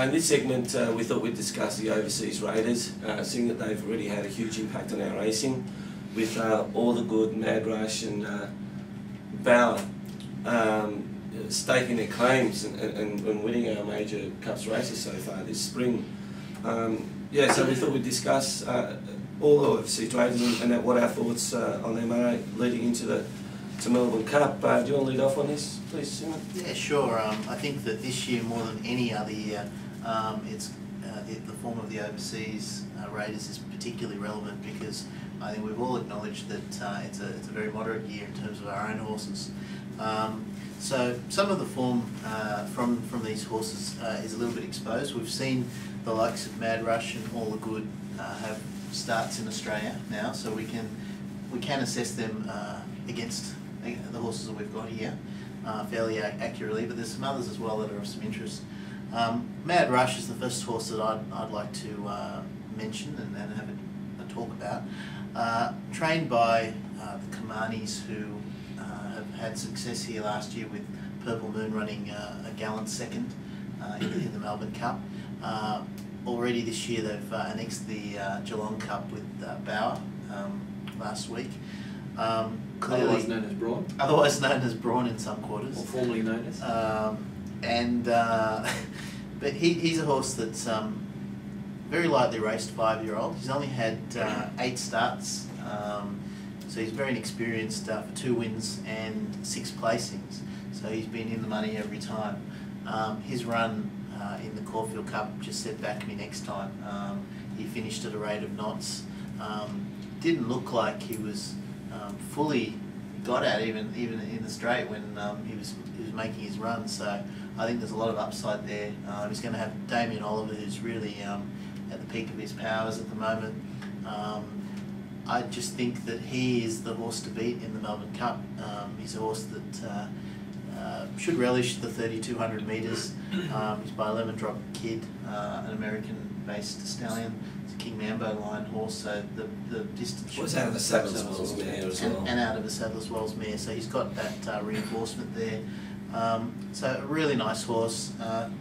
In this segment, we thought we'd discuss the overseas raiders, seeing that they've already had a huge impact on our racing, with All the Good, Mad Rush and Bauer staking their claims and winning our major Cups races so far this spring. Yeah, so we thought we'd discuss all the overseas raiders and what our thoughts on them are leading into the Melbourne Cup. Do you want to lead off on this, please, Simon? Yeah, sure. I think that this year, more than any other year, the form of the overseas raiders is particularly relevant, because I think we've all acknowledged that it's a very moderate year in terms of our own horses. So some of the form from these horses is a little bit exposed. We've seen the likes of Mad Rush and All the Good have starts in Australia now, so we can assess them against the horses that we've got here fairly accurately, but there's some others as well that are of some interest. Mad Rush is the first horse that I'd like to mention and have a talk about. Trained by the Kamanis, who have had success here last year with Purple Moon running a gallant second in the Melbourne Cup. Already this year they've annexed the Geelong Cup with Bauer last week. Clearly, otherwise known as Brawn. Otherwise known as Brawn in some quarters. Or formerly known as. But he's a horse that's very lightly raced 5-year-old. He's only had 8 starts, so he's very inexperienced for 2 wins and 6 placings. So he's been in the money every time. His run in the Caulfield Cup just said back me next time. He finished at a rate of knots. Didn't look like he was fully got at even in the straight when he was making his run. So I think there's a lot of upside there. He's going to have Damien Oliver, who's really at the peak of his powers at the moment. I just think that he is the horse to beat in the Melbourne Cup. He's a horse that should relish the 3,200 metres. He's by Lemon Drop Kid, an American-based stallion. It's a King Mambo line horse, so the distance... Was out of the Sadler's Wells mare as well. And out of the Sadler's Wells mare, so he's got that reinforcement there. So a really nice horse.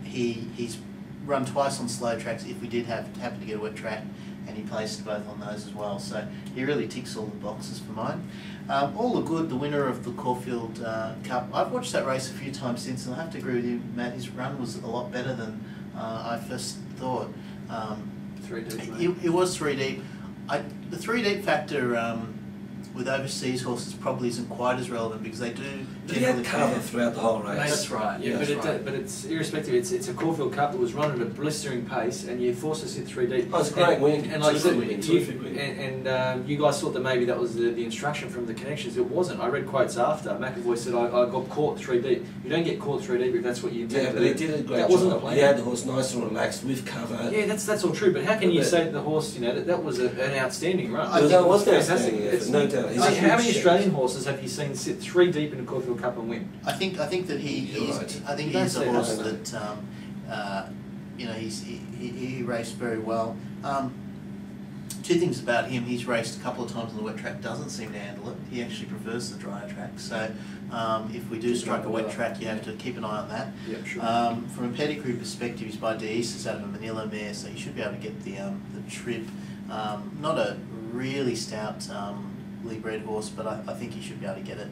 He's run twice on slow tracks if we did happen to get a wet track, and he placed both on those as well. So he really ticks all the boxes for mine. All the Good, the winner of the Caulfield Cup. I've watched that race a few times since, and I have to agree with you, Matt. His run was a lot better than I first thought. 3 deep. It was 3 deep. The 3 deep factor with overseas horses probably isn't quite as relevant, because they do. He had cover throughout the whole race. That's right. Yeah, yeah, but it's irrespective. It's a Caulfield Cup that was run at a blistering pace, and you forced us hit 3 deep. Oh, it's a great win. And like I said, terrific win. And you guys thought that maybe that was the instruction from the connections. It wasn't. I read quotes after. McAvoy said, I got caught 3 deep. You don't get caught 3 deep if that's what you intend. Yeah, but he did a great job. Wasn't the plan. He had the horse nice and relaxed with cover. Yeah, that's all true. But how can you say that the horse, that was an outstanding run? It was fantastic. outstanding, no doubt. How many Australian horses have you seen sit 3 deep in a Caulfield Cup and win? I think that he is. Right. I think he's a horse that he raced very well. 2 things about him: he's raced a couple of times on the wet track, doesn't seem to handle it. He actually prefers the drier track. So if we do strike a wet track, you have to keep an eye on that. Yeah, sure. From a pedigree perspective, he's by Deisas out of a Manila mare, so he should be able to get the trip. Not a really stout Lee bred horse, but I think he should be able to get it.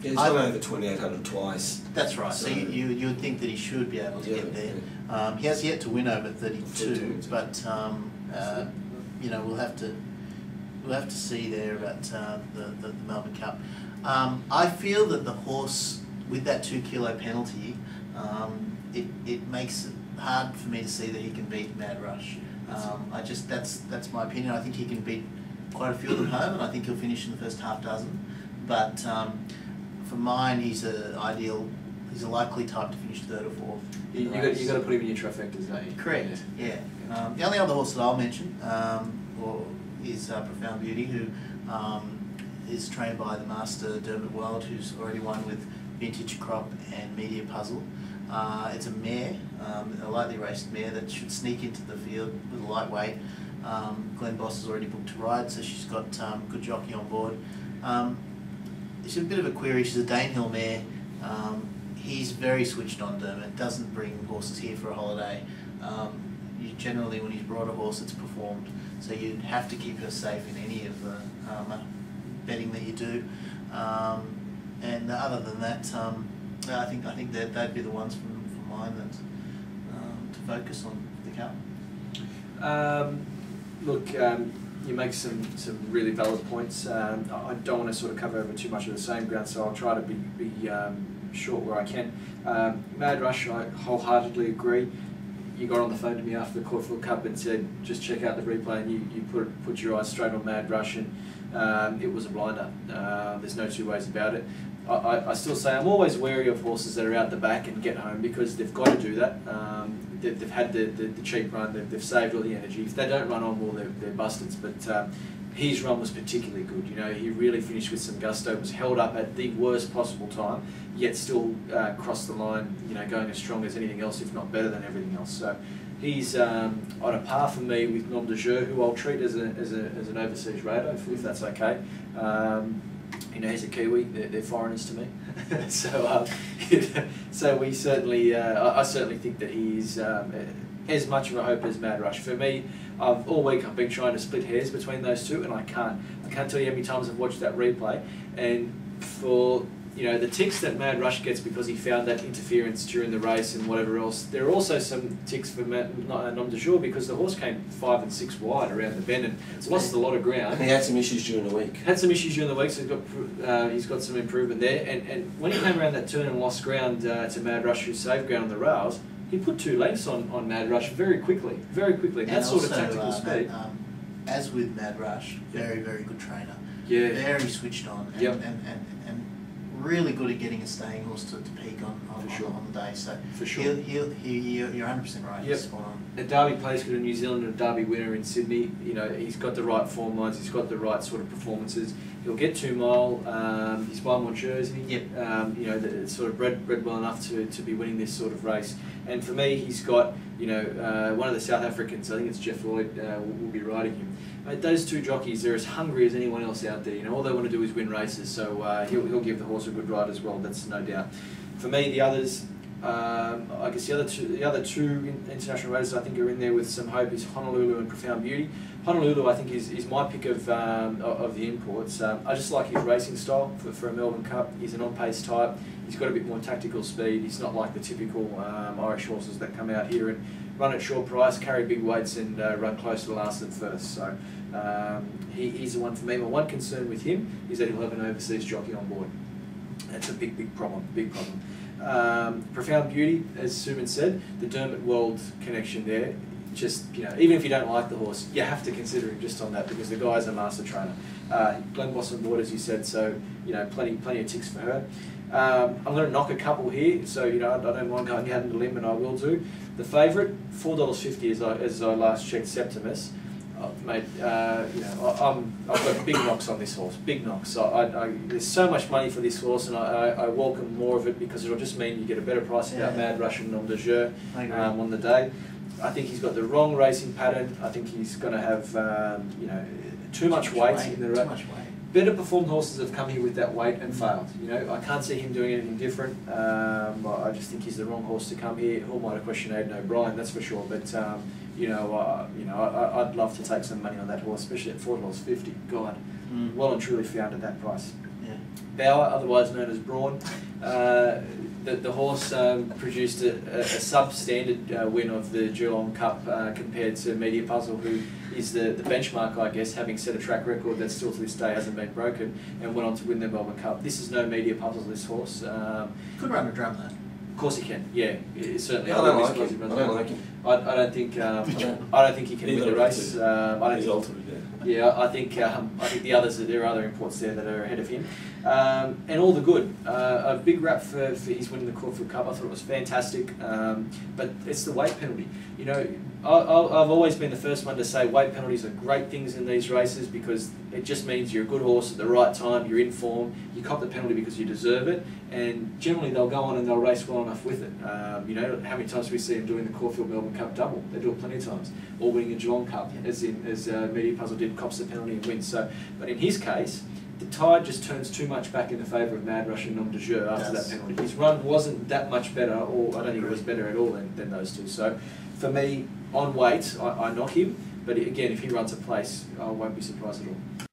He's gone over 2,800 twice. That's right. So you would think that he should be able to get there. Yeah. He has yet to win over 32, but we'll have to see there about the Melbourne Cup. I feel that the horse, with that 2 kilo penalty, it makes it hard for me to see that he can beat Mad Rush. That's my opinion. I think he can beat quite a few of them home, and I think he'll finish in the first half dozen. But for mine, he's a likely type to finish 3rd or 4th. You got to put him in your trifectas, don't you? Correct. Yeah. The only other horse that I'll mention is Profound Beauty, who is trained by the master Dermot Wild, who's already won with Vintage Crop and Media Puzzle. It's a mare, a lightly raced mare that should sneak into the field with a lightweight. Glenn Boss has already booked to ride, so she's got good jockey on board. She's a bit of a query. She's a Danehill mare. he's very switched on, Dermot. Doesn't bring horses here for a holiday. You generally, when he's brought a horse, it's performed. So you'd have to keep her safe in any of the betting that you do. And other than that, I think that they'd be the ones from mine that to focus on the cup. Look, you make some really valid points. I don't want to sort of cover over too much of the same ground, so I'll try to be short where I can. Mad Rush, I wholeheartedly agree. You got on the phone to me after the Caulfield Cup and said, just check out the replay, and you put your eyes straight on Mad Rush, and it was a blinder. There's no two ways about it. I still say I'm always wary of horses that are out the back and get home, because they've got to do that. They've had the cheap run, they've saved all the energy. If they don't run on, well, they're bustards. But his run was particularly good. You know, he really finished with some gusto, was held up at the worst possible time, yet still crossed the line, you know, going as strong as anything else, if not better than everything else. So he's on a par for me with Nom de Jeu, who I'll treat as an overseas raider, if that's okay. You know, he's a Kiwi, they're foreigners to me. So we certainly, I certainly think that he's as much of a hope as Mad Rush. For me, all week I've been trying to split hairs between those two, and I can't tell you how many times I've watched that replay. And for, you know, the ticks that Mad Rush gets because he found that interference during the race and whatever else, there are also some ticks for Nom de Jour because the horse came 5 and 6 wide around the bend and lost a lot of ground. And he had some issues during the week. So he's got some improvement there. And when he came around that turn and lost ground to Mad Rush, who saved ground on the rails, he put 2 lengths on Mad Rush very quickly. And that sort of tactical speed. As with Mad Rush, very, very good trainer. Yeah. Very switched on. And really good at getting a staying horse to peak on the day. So for sure. You're 100% right. Yep. Spot on. A Derby plays good in New Zealand, and a Derby winner in Sydney. You know, he's got the right form lines. He's got the right sort of performances. He'll get 2 mile. He's by Monture, isn't he? Yep. You know, it's sort of bred well enough to be winning this sort of race. And for me, he's got, you know, one of the South Africans. I think it's Jeff Lloyd will be riding him. Those 2 jockeys, they're as hungry as anyone else out there. You know, all they want to do is win races. So he'll give the horse a good ride as well. That's no doubt. For me, the others, I guess the other two international races I think are in there with some hope is Honolulu and Profound Beauty. Honolulu I think is my pick of the imports. I just like his racing style for a Melbourne Cup. He's an on-pace type. He's got a bit more tactical speed. He's not like the typical Irish horses that come out here and run at short price, carry big weights and run close to last and first. So he's the one for me. My one concern with him is that he'll have an overseas jockey on board. That's a big problem. Profound Beauty, as Suman said, the Dermot World connection there. Just, you know, even if you don't like the horse, you have to consider him just on that because the guy's a master trainer. Glen Boss on board, as you said, so, you know, plenty of ticks for her. I'm going to knock a couple here, so, you know, I don't mind going out on the limb, and I will do. The favourite, $4.50 as I last checked, Septimus. Mate, you know, I've got big knocks on this horse, big knocks. There's so much money for this horse, and I welcome more of it because it'll just mean you get a better price about Mad Rush and Nom de Jeu on the day. I think he's got the wrong racing pattern. I think he's going to have, you know, too much weight in the race. Better performed horses have come here with that weight and failed. You know, I can't see him doing anything different. I just think he's the wrong horse to come here. Who might have questioned Aidan O'Brien, that's for sure. But you know, I'd love to take some money on that horse, especially at $4.50. God, well and truly found at that price. Yeah. Bauer, otherwise known as Brawn. The horse produced a substandard win of the Geelong Cup compared to Media Puzzle, who is the benchmark, I guess, having set a track record that still to this day hasn't been broken, and went on to win the Melbourne Cup. This is no Media Puzzle, this horse. Could run a drum though. Of course he can, yeah, certainly. I don't like him. I don't think he can win the race. Yeah, I think the others, there are other imports there that are ahead of him, and all the good. A big rap for his winning the Caulfield Cup. I thought it was fantastic, but it's the weight penalty. You know, I've always been the first one to say weight penalties are great things in these races because it just means you're a good horse at the right time, you're in form, you cop the penalty because you deserve it, and generally they'll go on and they'll race well enough with it. You know, how many times do we see him doing the Caulfield Melbourne Cup double? They do it plenty of times, or winning a Geelong Cup, as Media Puzzle did, cops the penalty and wins. So, but in his case, the tide just turns too much back in the favour of Mad Rush and Nom de Jeu after that penalty. His run wasn't that much better, or I don't think it was better at all than those two. So for me, on weight, I knock him, but again, if he runs a place, I won't be surprised at all.